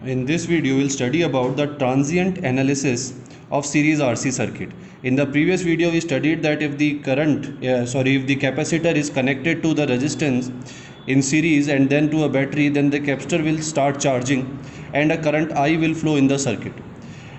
In this video, we'll study about the transient analysis of series RC circuit. In the previous video, we studied that if the if the capacitor is connected to the resistance in series and then to a battery, then the capacitor will start charging and a current I will flow in the circuit.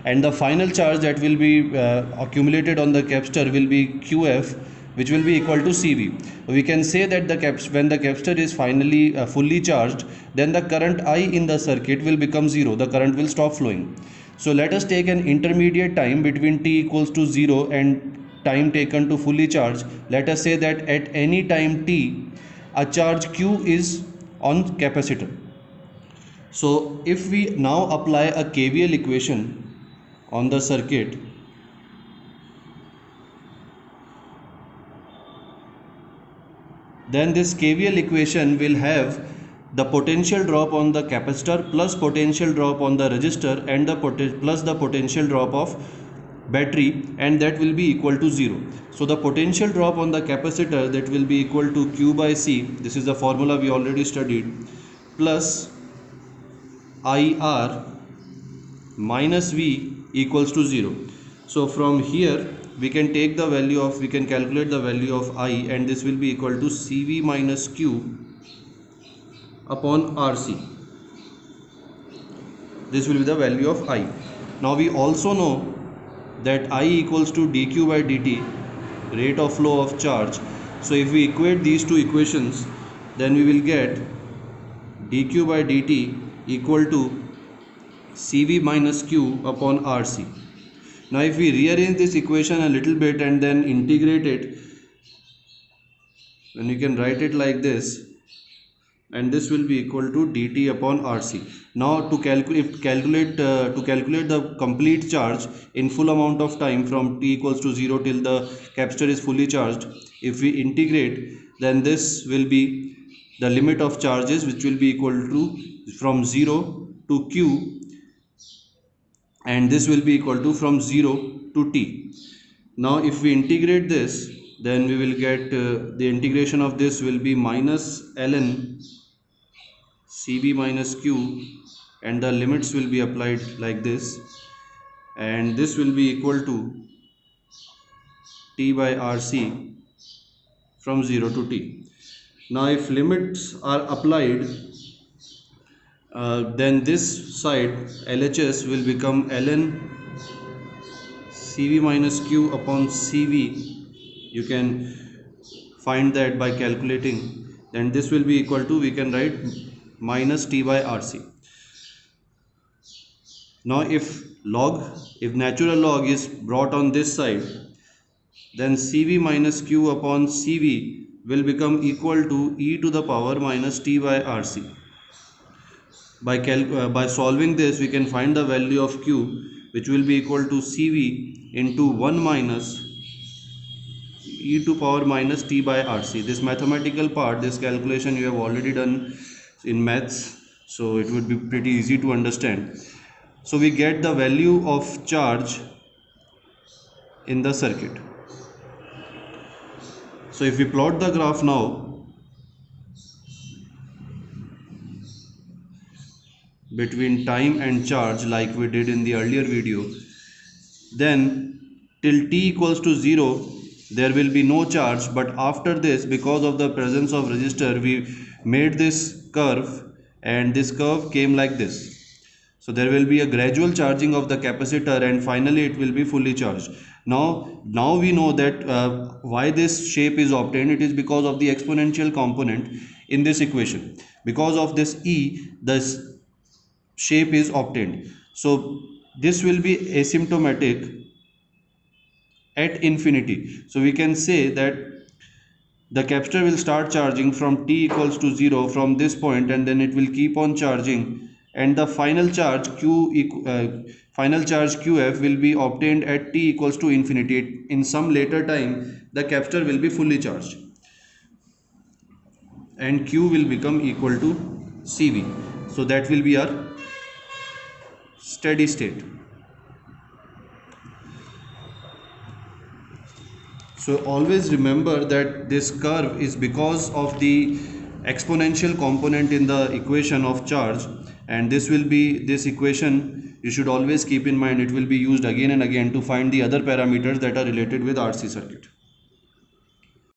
And the final charge that will be accumulated on the capacitor will be QF, which will be equal to CV. We can say that when the capacitor is finally fully charged, then the current I in the circuit will become 0. The current will stop flowing. So let us take an intermediate time between t equals to 0 and time taken to fully charge. Let us say that at any time t, a charge Q is on capacitor. So if we now apply a KVL equation on the circuit, then this KVL equation will have the potential drop on the capacitor plus potential drop on the resistor and plus the potential drop of battery, and that will be equal to 0. So the potential drop on the capacitor, that will be equal to Q by C, this is the formula we already studied, plus IR minus V equals to 0. So from here we can calculate the value of I, and this will be equal to CV minus Q upon RC. This will be the value of I. Now we also know that I equals to dQ by dt, rate of flow of charge. So if we equate these two equations, then we will get dQ by dt equal to CV minus Q upon RC. Now if we rearrange this equation a little bit and then integrate it, then you can write it like this, and this will be equal to dt upon RC. Now to calculate the complete charge in full amount of time from t equals to 0 till the capacitor is fully charged, if we integrate, then this will be the limit of charges, which will be equal to from 0 to Q, and this will be equal to from 0 to t. Now if we integrate this, then we will get the integration of this will be minus ln CV minus Q, and the limits will be applied like this, and this will be equal to t by RC from 0 to t. Now if limits are applied, then this side LHS will become ln CV minus Q upon CV. You can find that by calculating. Then this will be equal to, we can write minus t by RC. Now if natural log is brought on this side, then CV minus Q upon CV will become equal to e to the power minus t by RC. By solving this, we can find the value of Q, which will be equal to CV into 1 minus e to power minus t by RC. This mathematical part, this calculation you have already done in maths, so it would be pretty easy to understand. So we get the value of charge in the circuit. So if we plot the graph now between time and charge like we did in the earlier video, then till t equals to 0 there will be no charge, but after this, because of the presence of resistor, we made this curve, and this curve came like this. So there will be a gradual charging of the capacitor, and finally it will be fully charged. Now we know that why this shape is obtained. It is because of the exponential component in this equation. Because of this E, this shape is obtained. So this will be asymptotic at infinity. So we can say that the capacitor will start charging from t equals to 0 from this point, and then it will keep on charging, and the final charge QF will be obtained at t equals to infinity. In some later time, the capacitor will be fully charged, and Q will become equal to CV. So that will be our steady state. So always remember that this curve is because of the exponential component in the equation of charge, and this equation you should always keep in mind. It will be used again and again to find the other parameters that are related with RC circuit.